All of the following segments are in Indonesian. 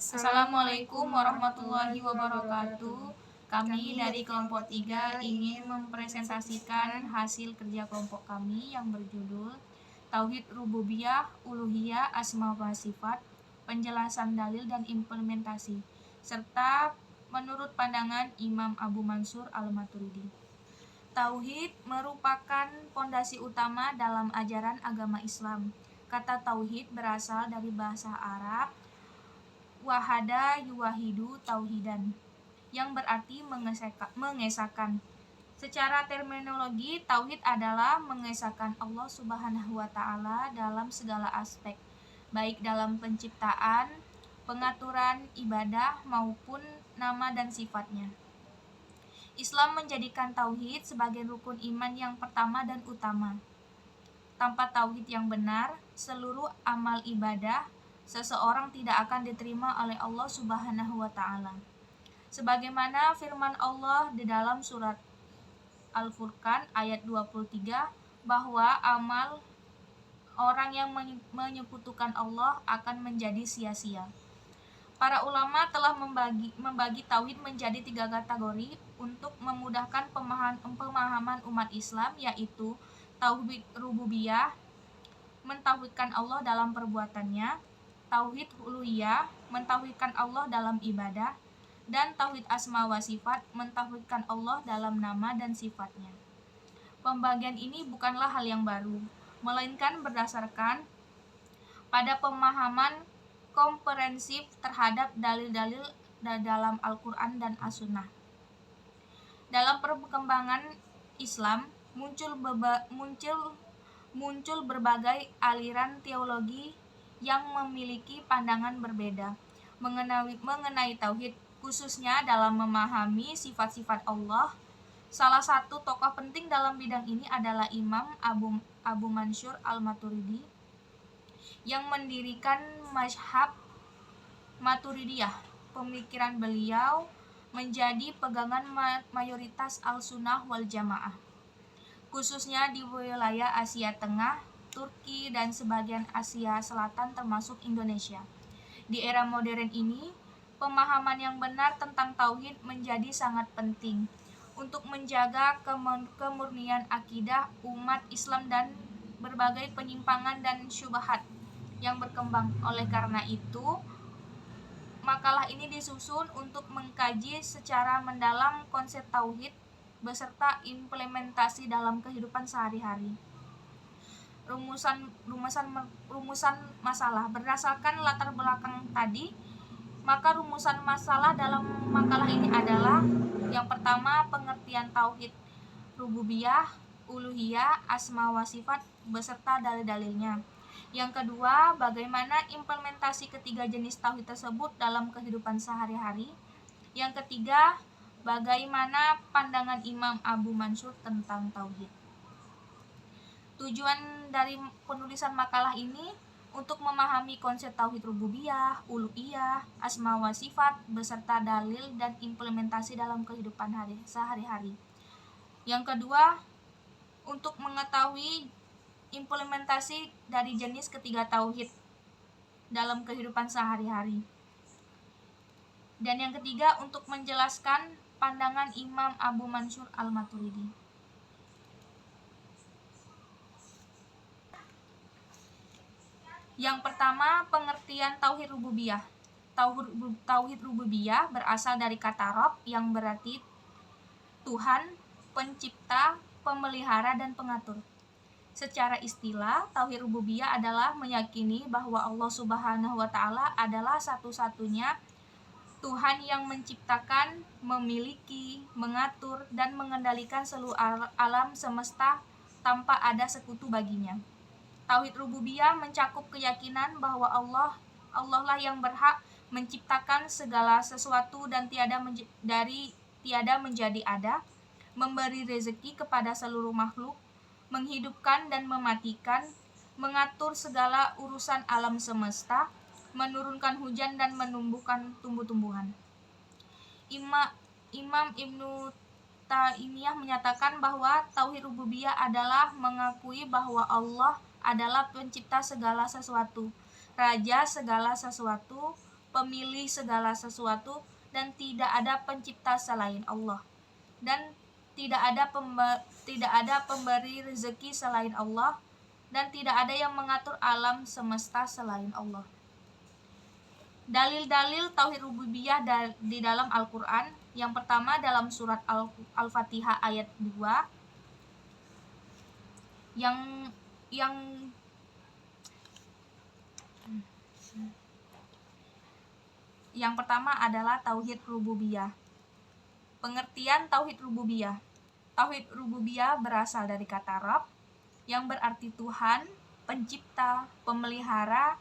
Assalamualaikum warahmatullahi wabarakatuh. Kami dari kelompok 3 ingin mempresentasikan hasil kerja kelompok kami yang berjudul Tauhid Rububiyah, Uluhiyah, Asma wa Sifat, Penjelasan Dalil dan Implementasi, serta menurut pandangan Imam Abu Mansur Al-Maturidi. Tauhid merupakan pondasi utama dalam ajaran agama Islam. Kata tauhid berasal dari bahasa Arab wahada yuwahidu tauhidan, yang berarti mengesahkan. Secara terminologi, tauhid adalah mengesahkan Allah Subhanahu wa Ta'ala dalam segala aspek, baik dalam penciptaan, pengaturan ibadah maupun nama dan sifatnya. Islam menjadikan tauhid sebagai rukun iman yang pertama dan utama. Tanpa tauhid yang benar, seluruh amal ibadah seseorang tidak akan diterima oleh Allah Subhanahu wa Ta'ala. Sebagaimana firman Allah di dalam surat Al-Furqan ayat 23, bahwa amal orang yang menyekutukan Allah akan menjadi sia-sia. Para ulama telah membagi tauhid menjadi 3 kategori untuk memudahkan pemahaman umat Islam, yaitu tauhid rububiyah, mentauhidkan Allah dalam perbuatannya, tauhid uluhiyah, mentauhidkan Allah dalam ibadah, dan tauhid asma wa sifat, mentauhidkan Allah dalam nama dan sifatnya. Pembagian ini bukanlah hal yang baru, melainkan berdasarkan pada pemahaman komprehensif terhadap dalil-dalil dalam Al-Quran dan As-Sunnah. Dalam perkembangan Islam muncul berbagai aliran teologi yang memiliki pandangan berbeda mengenai tauhid, khususnya dalam memahami sifat-sifat Allah. Salah satu tokoh penting dalam bidang ini adalah Imam Abu Mansur Al-Maturidi yang mendirikan mazhab Maturidiyah. Pemikiran beliau menjadi pegangan mayoritas Al-Sunnah wal Jamaah, khususnya di wilayah Asia Tengah, Turki, dan sebagian Asia Selatan termasuk Indonesia. Di era modern ini, pemahaman yang benar tentang tauhid menjadi sangat penting untuk menjaga kemurnian akidah umat Islam dan berbagai penyimpangan dan syubhat yang berkembang. Oleh karena itu, makalah ini disusun untuk mengkaji secara mendalam konsep tauhid beserta implementasi dalam kehidupan sehari-hari. Rumusan masalah berdasarkan latar belakang tadi, maka rumusan masalah dalam makalah ini adalah: yang pertama, pengertian tauhid rububiyah, uluhiyah, asma wa sifat beserta dalil-dalilnya. Yang kedua, bagaimana implementasi ketiga jenis tauhid tersebut dalam kehidupan sehari-hari. Yang ketiga, bagaimana pandangan Imam Abu Mansur tentang tauhid. Tujuan dari penulisan makalah ini untuk memahami konsep tauhid rububiyah, uluhiyah, asma wa sifat beserta dalil dan implementasi dalam kehidupan sehari-hari. Yang kedua, untuk mengetahui implementasi dari jenis ketiga tauhid dalam kehidupan sehari-hari. Dan yang ketiga, untuk menjelaskan pandangan Imam Abu Mansur Al-Maturidi. Yang pertama, pengertian tauhid rububiyah. Tauhid rububiyah berasal dari kata Rob yang berarti Tuhan, pencipta, pemelihara, dan pengatur. Secara istilah, tauhid rububiyah adalah meyakini bahwa Allah Subhanahu wa Ta'ala adalah satu-satunya Tuhan yang menciptakan, memiliki, mengatur, dan mengendalikan seluruh alam semesta tanpa ada sekutu baginya. Tauhid rububiyah mencakup keyakinan bahwa Allah lah yang berhak menciptakan segala sesuatu dan tiada menjadi ada, memberi rezeki kepada seluruh makhluk, menghidupkan dan mematikan, mengatur segala urusan alam semesta, menurunkan hujan dan menumbuhkan tumbuh-tumbuhan. Imam Ibnu Taimiyah menyatakan bahwa tauhid rububiyah adalah mengakui bahwa Allah adalah pencipta segala sesuatu, raja segala sesuatu, pemilih segala sesuatu, dan tidak ada pencipta selain Allah, dan tidak ada pemberi rezeki selain Allah, dan tidak ada yang mengatur alam semesta selain Allah. Dalil-dalil tauhid rububiyah di dalam Al-Qur'an. Yang pertama dalam surat Al-Fatihah ayat 2 yang pertama adalah tauhid rububiyah. Pengertian tauhid rububiyah. Tauhid rububiyah berasal dari kata Rabb yang berarti Tuhan, pencipta, pemelihara,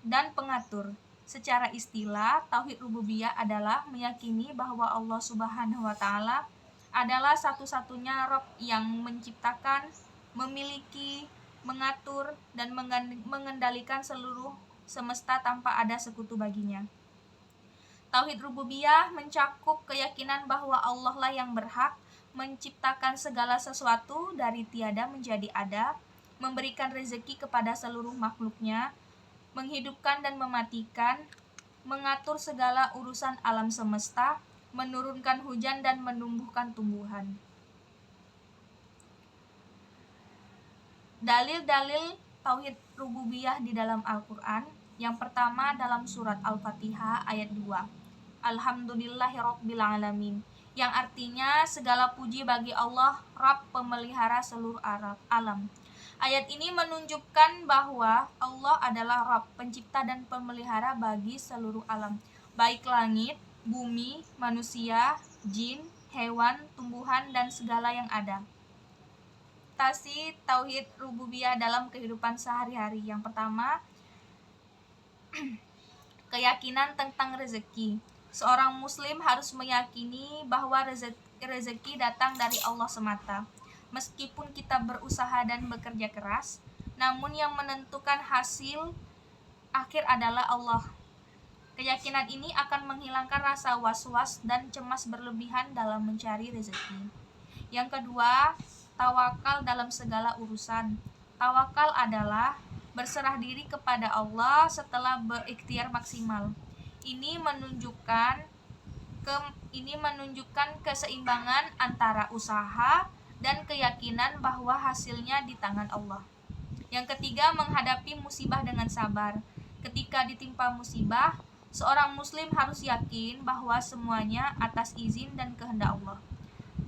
dan pengatur. Secara istilah, tauhid rububiyah adalah meyakini bahwa Allah Subhanahu wa taala adalah satu-satunya Rabb yang menciptakan, memiliki, mengatur, dan mengendalikan seluruh semesta tanpa ada sekutu baginya. Tauhid rububiyah mencakup keyakinan bahwa Allah lah yang berhak menciptakan segala sesuatu dari tiada menjadi ada, memberikan rezeki kepada seluruh makhluknya, menghidupkan dan mematikan, mengatur segala urusan alam semesta, menurunkan hujan dan menumbuhkan tumbuhan. Dalil-dalil tauhid rububiyah di dalam Al-Qur'an. Yang pertama dalam surat Al-Fatihah ayat 2. Alhamdulillahirabbil alamin, yang artinya segala puji bagi Allah, Rabb pemelihara seluruh alam. Ayat ini menunjukkan bahwa Allah adalah Rabb, pencipta dan pemelihara bagi seluruh alam, baik langit, bumi, manusia, jin, hewan, tumbuhan, dan segala yang ada. Tauhid rububiyah dalam kehidupan sehari-hari. Yang pertama, keyakinan tentang rezeki. Seorang muslim harus meyakini bahwa rezeki datang dari Allah semata. Meskipun kita berusaha dan bekerja keras, namun yang menentukan hasil akhir adalah Allah. Keyakinan ini akan menghilangkan rasa was-was dan cemas berlebihan dalam mencari rezeki. Yang kedua, tawakal dalam segala urusan. Tawakal adalah berserah diri kepada Allah setelah berikhtiar maksimal. Ini menunjukkan keseimbangan antara usaha dan keyakinan bahwa hasilnya di tangan Allah. Yang ketiga, menghadapi musibah dengan sabar. Ketika ditimpa musibah, seorang muslim harus yakin bahwa semuanya atas izin dan kehendak Allah.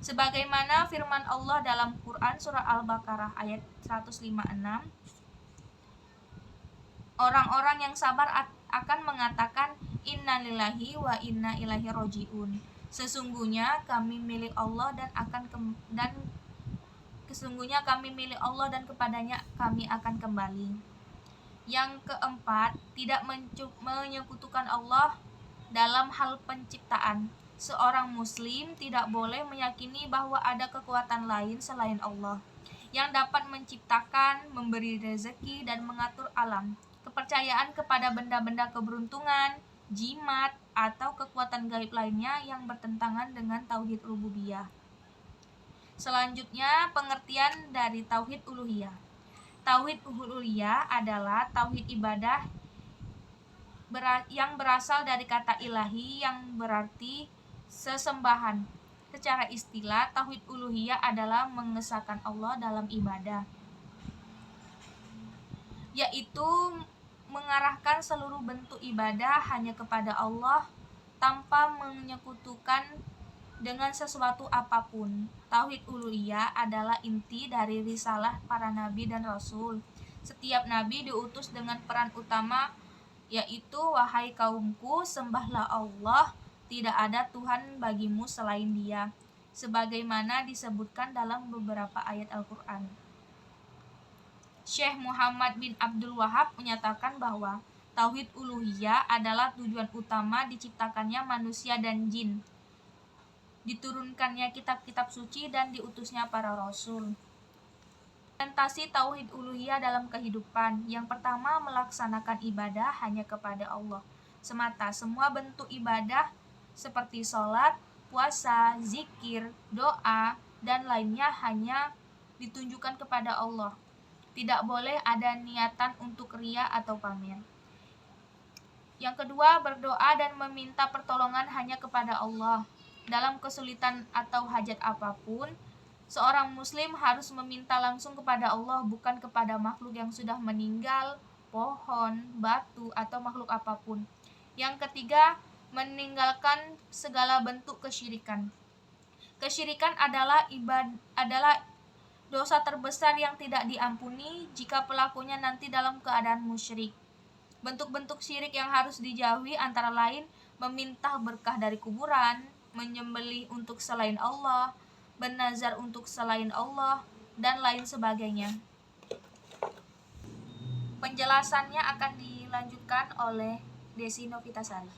Sebagaimana firman Allah dalam Quran surah Al-Baqarah ayat 156, orang-orang yang sabar akan mengatakan innalillahi wa inna ilaihi roji'un. Sesungguhnya kami milik Allah dan kepadanya kami akan kembali. Yang keempat, tidak menyekutukan Allah dalam hal penciptaan. Seorang muslim tidak boleh meyakini bahwa ada kekuatan lain selain Allah yang dapat menciptakan, memberi rezeki, dan mengatur alam. Kepercayaan kepada benda-benda keberuntungan, jimat, atau kekuatan gaib lainnya yang bertentangan dengan tauhid rububiyah. Selanjutnya, pengertian dari tauhid uluhiyah. Tauhid uluhiyah adalah tauhid ibadah yang berasal dari kata ilahi yang berarti sesembahan. Secara istilah, tauhid uluhiyah adalah mengesahkan Allah dalam ibadah, yaitu mengarahkan seluruh bentuk ibadah hanya kepada Allah tanpa menyekutukan dengan sesuatu apapun. Tauhid uluhiyah adalah inti dari risalah para nabi dan rasul. Setiap nabi diutus dengan peran utama, yaitu wahai kaumku, sembahlah Allah, tidak ada Tuhan bagimu selain Dia, sebagaimana disebutkan dalam beberapa ayat Al-Qur'an. Syekh Muhammad bin Abdul Wahab menyatakan bahwa tauhid uluhiyah adalah tujuan utama diciptakannya manusia dan jin, diturunkannya kitab-kitab suci, dan diutusnya para rasul. Implementasi tauhid uluhiyah dalam kehidupan. Yang pertama, melaksanakan ibadah hanya kepada Allah semata. Semua bentuk ibadah seperti sholat, puasa, zikir, doa, dan lainnya hanya ditunjukkan kepada Allah. Tidak boleh ada niatan untuk riya atau pamer. Yang kedua, berdoa dan meminta pertolongan hanya kepada Allah. Dalam kesulitan atau hajat apapun, seorang muslim harus meminta langsung kepada Allah, bukan kepada makhluk yang sudah meninggal, pohon, batu, atau makhluk apapun. Yang ketiga, meninggalkan segala bentuk kesyirikan. Kesyirikan adalah dosa terbesar yang tidak diampuni jika pelakunya nanti dalam keadaan musyrik. Bentuk-bentuk syirik yang harus dijauhi antara lain meminta berkah dari kuburan, menyembelih untuk selain Allah, bernazar untuk selain Allah, dan lain sebagainya. Penjelasannya akan dilanjutkan oleh Desi Novitasari.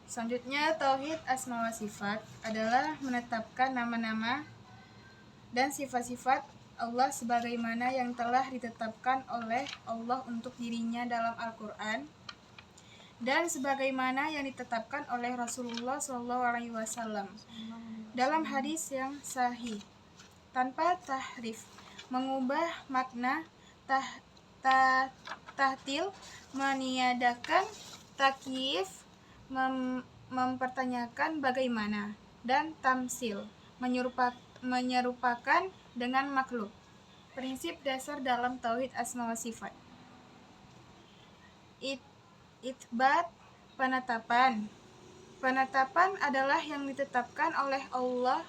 Selanjutnya, tauhid asma wa sifat adalah menetapkan nama-nama dan sifat-sifat Allah sebagaimana yang telah ditetapkan oleh Allah untuk dirinya dalam Al-Quran dan sebagaimana yang ditetapkan oleh Rasulullah SAW dalam hadis yang sahih, tanpa tahrif, mengubah makna, tahtil, meniadakan, takyif, mempertanyakan bagaimana, dan tamsil, menyerupakan dengan makhluk. Prinsip dasar dalam tauhid asma wa sifat. Itsbat, penetapan. Penetapan adalah yang ditetapkan oleh Allah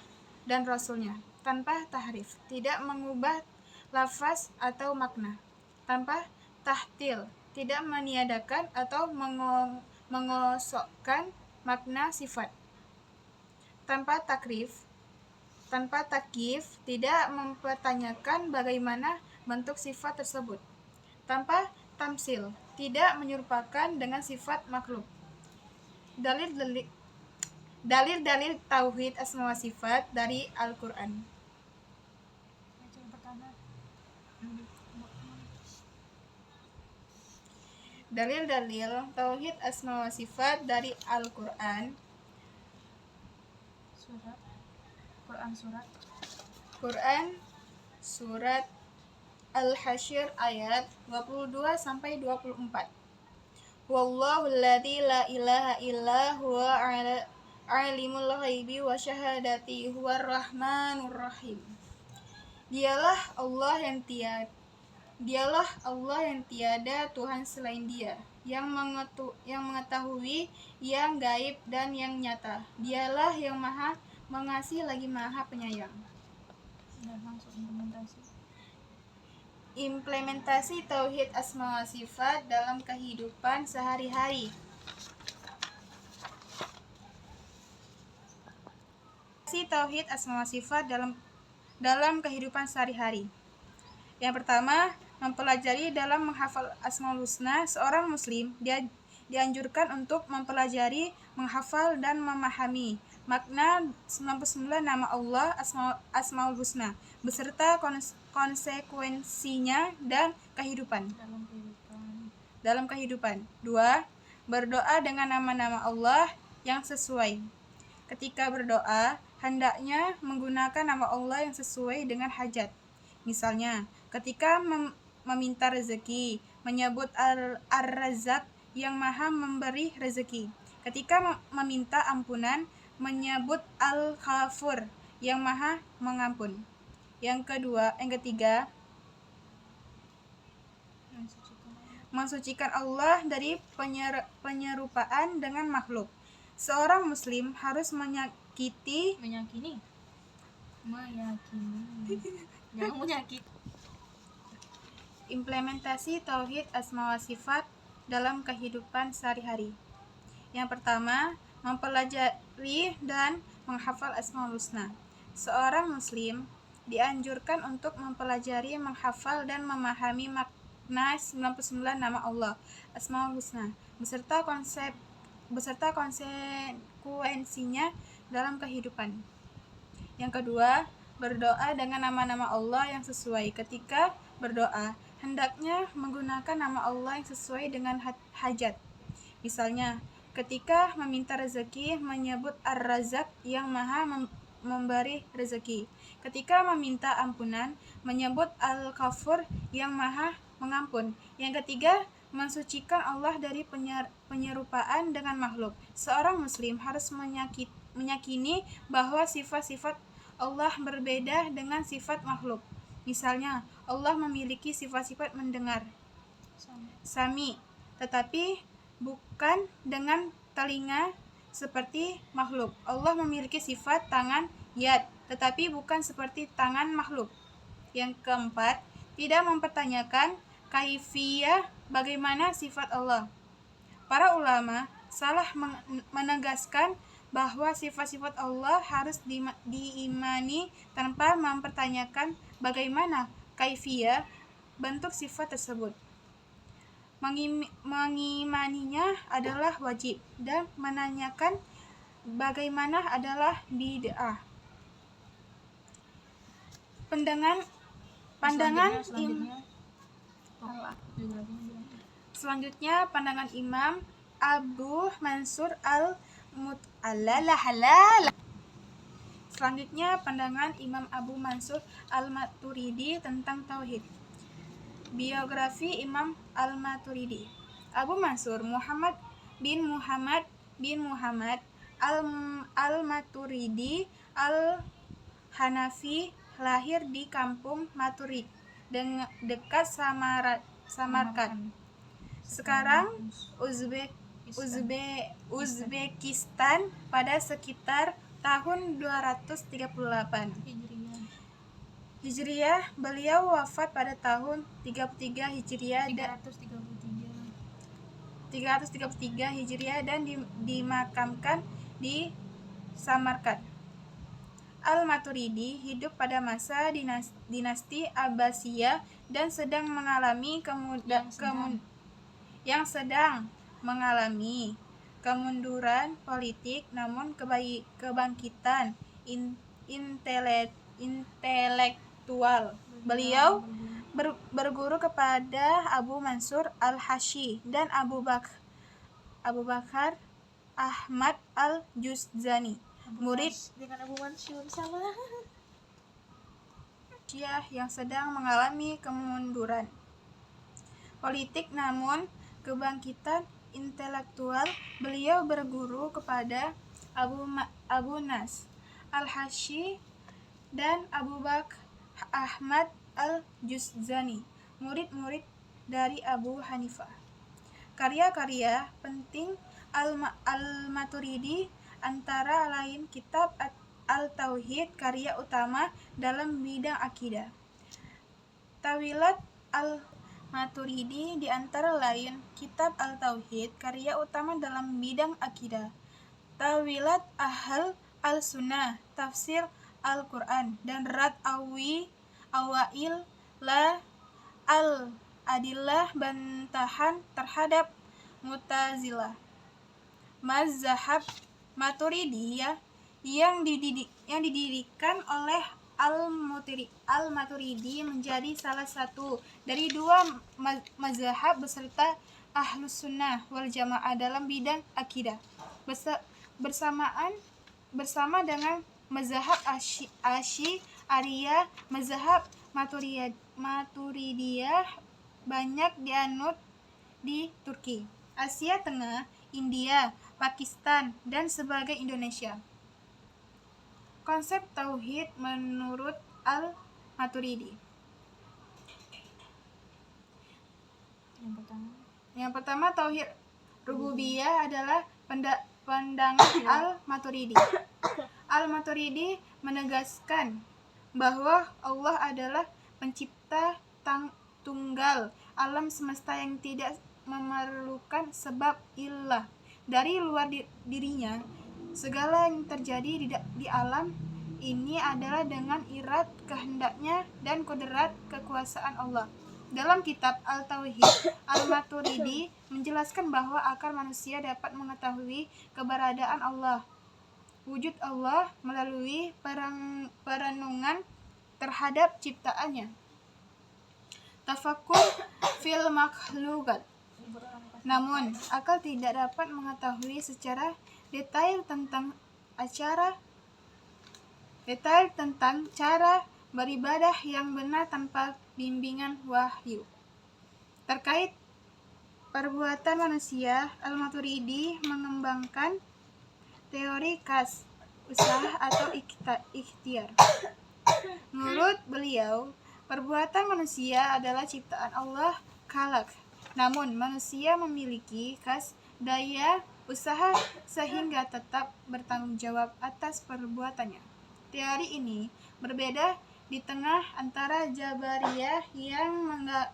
dan Rasulnya tanpa tahrif, tidak mengubah lafaz atau makna, tanpa tahtil, tidak meniadakan atau mengosokkan makna sifat, tanpa takrif, tanpa takyif, tidak mempertanyakan bagaimana bentuk sifat tersebut, tanpa tamsil, tidak menyerupakan dengan sifat makhluk. Dalil-dalil tauhid asma wa sifat dari Al-Quran. Dalil-dalil tauhid asma wa sifat dari Al-Quran. Quran surat Al-Hasyr ayat 22 sampai 24. Wallahu alladzi la ilaha illa huwa alimul ghaibi wa syahadati huwar rahmanur rahim. Dialah Allah yang tiada Tuhan selain Dia, yang mengetahui yang gaib dan yang nyata. Dialah yang Maha Mengasihi lagi Maha Penyayang. Implementasi tauhid asma wa sifat dalam kehidupan sehari-hari. Tauhid asma wa sifat dalam kehidupan sehari-hari. Yang pertama, mempelajari dalam menghafal Asmaul Husna. Seorang muslim dianjurkan untuk mempelajari, menghafal, dan memahami makna 99 nama Allah Asmaul Husna beserta konsekuensinya dan dalam kehidupan. 2. Berdoa dengan nama-nama Allah yang sesuai. Ketika berdoa, hendaknya menggunakan nama Allah yang sesuai dengan hajat. Misalnya, ketika meminta rezeki, menyebut Ar-Razzaq yang Maha memberi rezeki. Ketika meminta ampunan, menyebut Al-Ghafur yang Maha mengampun. Yang ketiga, mensucikan Allah dari penyerupaan dengan makhluk. Seorang muslim harus meyakini jangan menyakiti. Implementasi tauhid asma wa sifat dalam kehidupan sehari-hari. Yang pertama, mempelajari dan menghafal Asmaul Husna. Seorang muslim dianjurkan untuk mempelajari, menghafal, dan memahami makna 99 nama Allah Asmaul Husna beserta konsekuensinya dalam kehidupan. Yang kedua, berdoa dengan nama-nama Allah yang sesuai. Ketika berdoa, hendaknya menggunakan nama Allah yang sesuai dengan hajat. Misalnya, ketika meminta rezeki, menyebut Ar-Razzaq yang Maha memberi rezeki. Ketika meminta ampunan, menyebut Al-Ghafur yang Maha mengampun. Yang ketiga, mensucikan Allah dari penyerupaan dengan makhluk. Seorang muslim harus meyakini bahwa sifat-sifat Allah berbeda dengan sifat makhluk. Misalnya, Allah memiliki sifat-sifat mendengar, sami, tetapi bukan dengan telinga seperti makhluk. Allah memiliki sifat tangan, yad, tetapi bukan seperti tangan makhluk. Yang keempat, tidak mempertanyakan kaifiyah bagaimana sifat Allah. Para ulama salah menegaskan bahwa sifat-sifat Allah harus diimani tanpa mempertanyakan bagaimana kaifiyah bentuk sifat tersebut. Mengimaninya adalah wajib dan menanyakan bagaimana adalah bid'ah. Selanjutnya pandangan Imam Abu Mansur Al-Maturidi tentang tauhid. Biografi Imam Al-Maturidi. Abu Mansur Muhammad bin Muhammad Al-Maturidi Al-Hanafi lahir di kampung Maturid dekat Samarkand, sekarang Uzbekistan, pada sekitar tahun 238 Hijriah. Beliau wafat pada tahun 333 Hijriah dan dimakamkan di Samarkand. Al-Maturidi hidup pada masa dinasti Abbasiyah dan sedang mengalami kemunduran politik, namun kebangkitan intelektual. Beliau berguru kepada Abu Mansur Al-Hashi dan Abu Bakar Ahmad Al-Juzjani, murid dengan Abu Mansur sama. yang sedang mengalami kemunduran politik namun kebangkitan intelektual. Beliau berguru kepada Abu Nas Al-Hashi dan Abu Bakar Ahmad Al-Juzjani, murid-murid dari Abu Hanifah. Karya-karya penting Al-Maturidi antara lain kitab Al-Tauhid, karya utama dalam bidang akidah. Tawilat Al-Maturidi di antara lain kitab Al-Tauhid, karya utama dalam bidang akidah. Tawilat Al-Sunnah, tafsir Al-Quran, dan Rad Awail la Al-Adillah, bantahan terhadap Mu'tazilah. Mazhab Maturidiyah yang didirikan oleh Al-Maturidi menjadi salah satu dari dua mazhab beserta Ahlus Sunnah wal Jamaah dalam bidang akidah, bersama dengan mazhab Asy'ariyah. Mazhab Maturidiyah banyak dianut di Turki, Asia Tengah, India, Pakistan, dan sebagai Indonesia. Konsep tauhid menurut Al-Maturidi. Yang pertama, tauhid rububiyah adalah pandangan Al-Maturidi. Al-Maturidi menegaskan bahwa Allah adalah pencipta tunggal alam semesta yang tidak memerlukan sebab ilah dari luar dirinya. Segala yang terjadi di alam ini adalah dengan irad kehendaknya dan kodrat kekuasaan Allah. Dalam kitab Al-Tauhid, Al-Maturidi menjelaskan bahwa akal manusia dapat mengetahui keberadaan Allah, wujud Allah, melalui perenungan terhadap ciptaannya, tafakkur fil makhluqat. Namun, akal tidak dapat mengetahui secara detail tentang cara beribadah yang benar tanpa bimbingan wahyu. perbuatan manusia, Al-Maturidi mengembangkan teori kas, usaha atau ikhtiar. Menurut beliau, perbuatan manusia adalah ciptaan Allah Khalaq. Namun manusia memiliki kas, daya, usaha sehingga tetap bertanggung jawab atas perbuatannya. Teori ini berbeda di tengah antara Jabariyah yang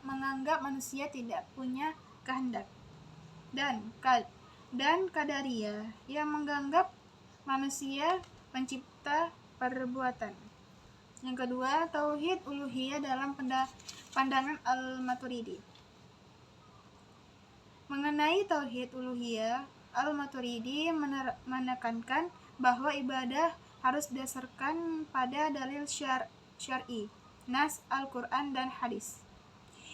menganggap manusia tidak punya kehendak dan Qadariyah yang menganggap manusia pencipta perbuatan. Yang kedua, tauhid uluhiyah dalam pandangan Al-Maturidi. Mengenai tauhid uluhiyah, Al-Maturidi menekankan bahwa ibadah harus didasarkan pada dalil syar'i, nas Al-Quran dan hadis.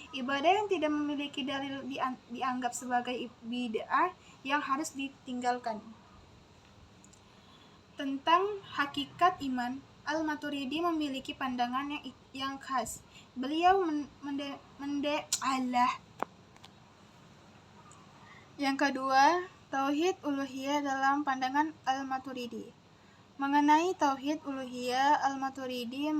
Ibadah yang tidak memiliki dalil dianggap sebagai bid'ah yang harus ditinggalkan. Tentang hakikat iman, Al-Maturidi memiliki pandangan yang khas. Beliau Yang kedua, tauhid uluhiyah dalam pandangan Al-Maturidi. Mengenai tauhid uluhiyah, Al-Maturidi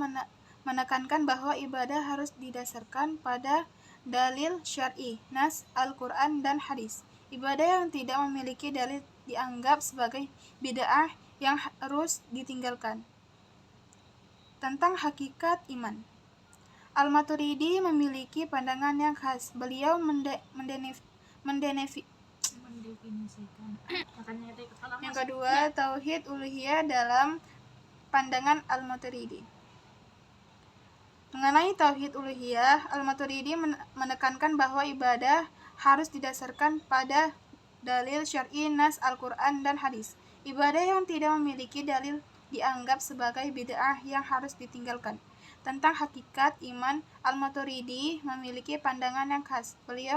menekankan bahwa ibadah harus didasarkan pada dalil syar'i, nas Al-Quran dan hadis. Ibadah yang tidak memiliki dalil dianggap sebagai bid'ah yang harus ditinggalkan. Tentang hakikat iman, Al-Maturidi memiliki pandangan yang khas. Beliau Yang kedua, tauhid uluhiyah dalam pandangan Al-Maturidi. Mengenai tauhid uluhiyah, Al-Maturidi menekankan bahwa ibadah harus didasarkan pada dalil syar'i, nas Al-Quran dan hadis. Ibadah yang tidak memiliki dalil dianggap sebagai bid'ah yang harus ditinggalkan. Tentang hakikat iman, Al-Maturidi memiliki pandangan yang khas. Beliau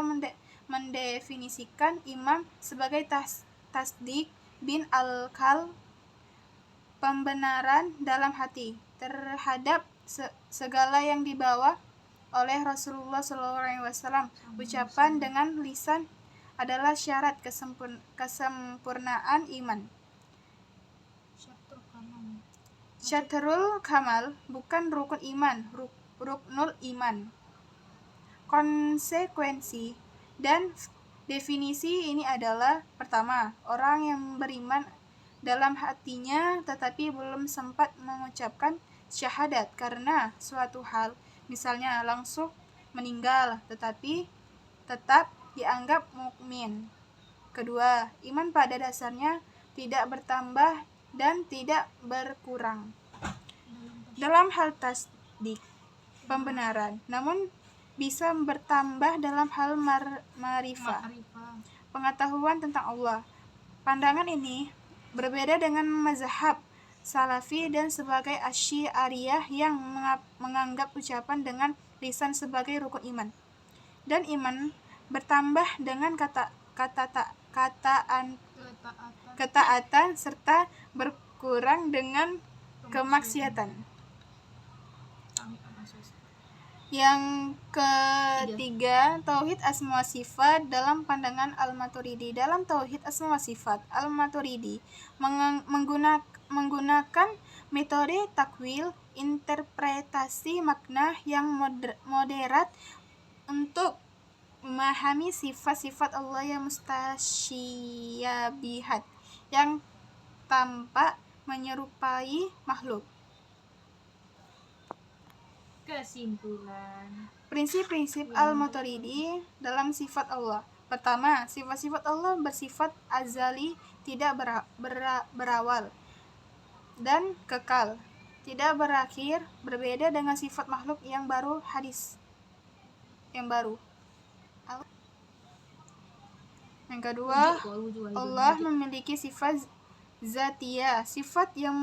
mendefinisikan iman sebagai tasdik bin al-qal, pembenaran dalam hati terhadap segala yang dibawa oleh Rasulullah SAW. Ucapan dengan lisan adalah syarat kesempurnaan iman. Syatrul kamal bukan rukun iman, ruknul iman. Konsekuensi dan definisi ini adalah: pertama, orang yang beriman dalam hatinya tetapi belum sempat mengucapkan syahadat karena suatu hal, misalnya langsung meninggal tetapi tetap dianggap mukmin. Kedua, iman pada dasarnya tidak bertambah dan tidak berkurang dalam hal tasdik, pembenaran, namun bisa bertambah dalam hal ma'rifah, pengetahuan tentang Allah. Pandangan ini berbeda dengan mazhab Salafi dan sebagai Asy'ariyah yang menganggap ucapan dengan lisan sebagai rukun iman, dan iman bertambah dengan ketaatan serta berkurang dengan kemaksiatan. Yang ketiga, tauhid asma wa sifat dalam pandangan Al-Maturidi. Dalam tauhid asma wa sifat, Al-Maturidi menggunakan metode takwil, interpretasi makna yang moderat untuk memahami sifat-sifat Allah yang mustasyabihat, yang tampak menyerupai makhluk. Kesimpulan. Prinsip-prinsip Al-Maturidi dalam sifat Allah. Pertama, sifat-sifat Allah bersifat azali, tidak berawal dan kekal, tidak berakhir, berbeda dengan sifat makhluk yang baru, hadis yang baru. Yang kedua, Allah memiliki sifat zatiyah, sifat yang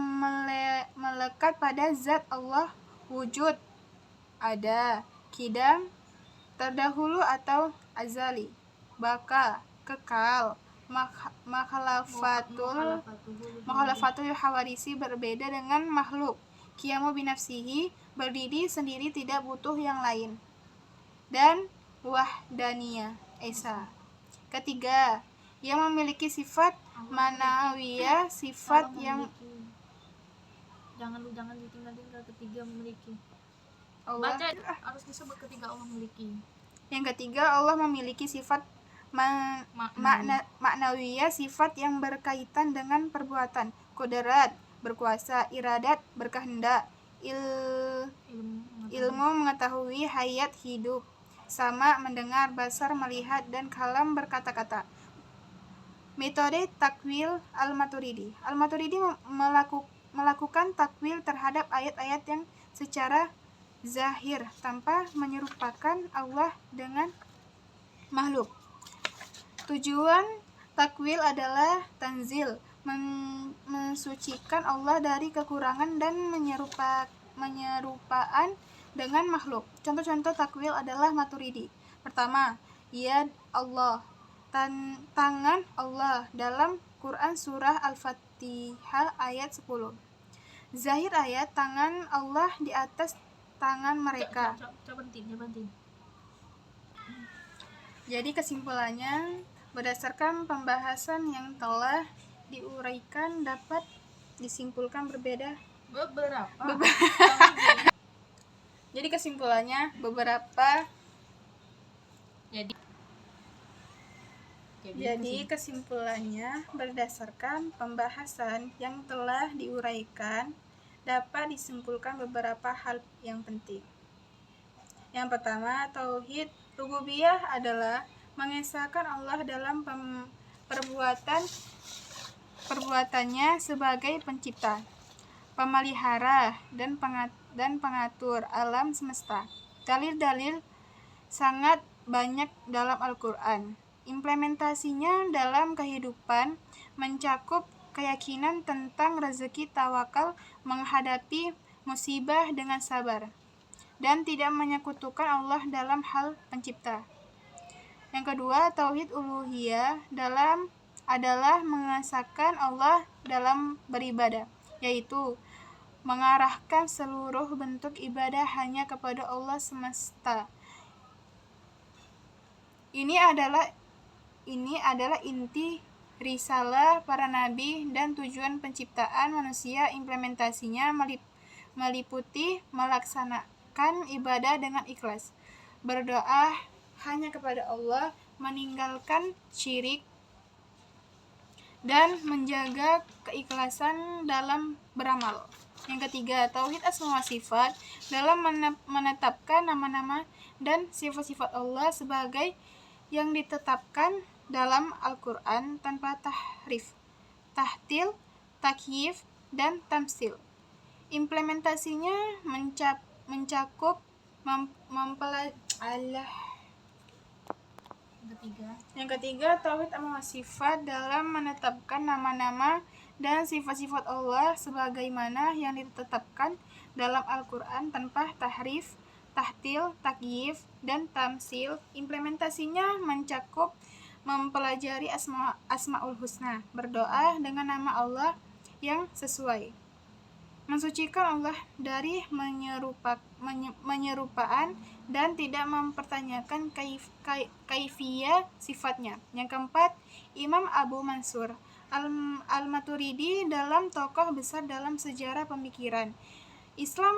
melekat pada zat Allah, wujud, ada, kidam, terdahulu atau azali, baka, kekal. Makhalafatul hawarisi berbeda dengan makhluk. Qiyamu binafsihi, berdiri sendiri tidak butuh yang lain. Dan wahdaniyah esa, Ketiga, yang memiliki sifat ma'nawiyah, sifat yang jangan ditinggal-tinggal. Ketiga, memiliki. Allah. Baca, harus disebut ketiga, Allah memiliki. Yang ketiga, Allah memiliki sifat ma'nawiyah, sifat yang berkaitan dengan perbuatan, qudrat, berkuasa, iradat, berkehendak, ilmu, mengetahui, hayat, hidup, sama, mendengar, basar, melihat, dan kalam, berkata-kata. Metode takwil Al-Maturidi. Al-Maturidi melakukan takwil terhadap ayat-ayat yang secara zahir tanpa menyerupakan Allah dengan makhluk. Tujuan takwil adalah tanzil, mensucikan Allah dari kekurangan dan menyerupaan dengan makhluk. Contoh-contoh takwil adalah Maturidi. Pertama, yad Allah, tangan Allah dalam Quran surah Al-Fatihah ayat 10. Zahir ayat, tangan Allah di atas tangan mereka. Jadi kesimpulannya, berdasarkan pembahasan yang telah diuraikan dapat disimpulkan beberapa. Jadi kesimpulannya Jadi kesimpulannya, berdasarkan pembahasan yang telah diuraikan dapat disimpulkan beberapa hal yang penting. Yang pertama, tauhid rububiyah adalah mengesahkan Allah dalam perbuatannya sebagai pencipta, pemelihara, dan pengatur alam semesta. Dalil-dalil sangat banyak dalam Al-Quran. Implementasinya dalam kehidupan mencakup keyakinan tentang rezeki, tawakal, menghadapi musibah dengan sabar, dan tidak menyekutukan Allah dalam hal pencipta. Yang kedua, tauhid uluhiyah adalah mengesahkan Allah dalam beribadah, yaitu mengarahkan seluruh bentuk ibadah hanya kepada Allah semesta. Ini adalah inti risalah para nabi dan tujuan penciptaan manusia. Implementasinya meliputi melaksanakan ibadah dengan ikhlas, berdoa hanya kepada Allah, meninggalkan syirik, dan menjaga keikhlasan dalam beramal. Yang ketiga, tauhid asma wa sifat dalam menetapkan nama-nama dan sifat-sifat Allah sebagai yang ditetapkan dalam Al-Quran tanpa tahrif, tahtil, takyif, dan tamsil. Implementasinya mencakup Yang ketiga, tauhid asma wa sifat dalam menetapkan nama-nama dan sifat-sifat Allah sebagaimana yang ditetapkan dalam Al-Quran tanpa tahrif, tahtil, takyif, dan tamsil. Implementasinya mencakup mempelajari asmaul husna, berdoa dengan nama Allah yang sesuai, mensucikan Allah dari menyerupaan dan tidak mempertanyakan kaifiyah sifatnya. Yang keempat, Imam Abu Mansur Al-Maturidi dalam tokoh besar dalam sejarah pemikiran Islam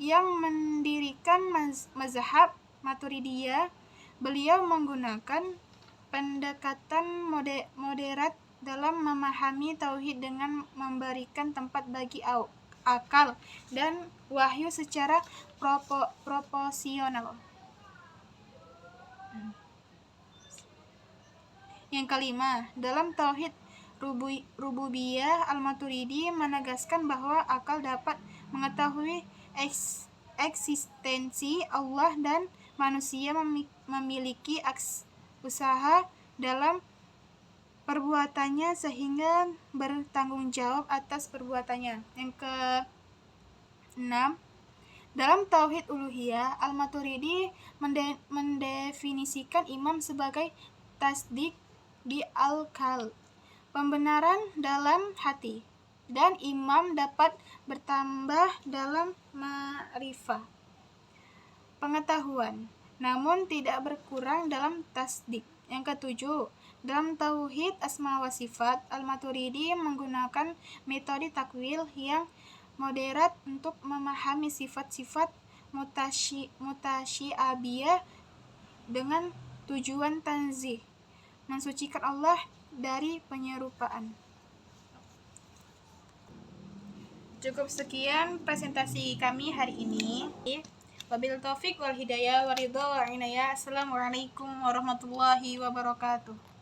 yang mendirikan mazhab Maturidiyah. Beliau menggunakan pendekatan moderat dalam memahami tauhid dengan memberikan tempat bagi akal dan wahyu secara proporsional. Yang kelima, dalam tauhid rububiyah, Al-Maturidi menegaskan bahwa akal dapat mengetahui eksistensi Allah dan manusia memiliki usaha dalam perbuatannya sehingga bertanggung jawab atas perbuatannya. Yang keenam, dalam tauhid uluhiyah, Al-Maturidi mendefinisikan iman sebagai tasdik di al-qalb, pembenaran dalam hati, dan imam dapat bertambah dalam ma'rifah, pengetahuan, namun tidak berkurang dalam tasdik. Yang ketujuh, Dalam tauhid asma wa sifat, Al-Maturidi menggunakan metode takwil yang moderat untuk memahami sifat-sifat mutasyiabiyah dengan tujuan tanzih, mensucikan Allah dari penyerupaan. Cukup sekian presentasi kami hari ini. Wabil taufik wal hidayah waridho wa inayah. Assalamualaikum warahmatullahi wabarakatuh.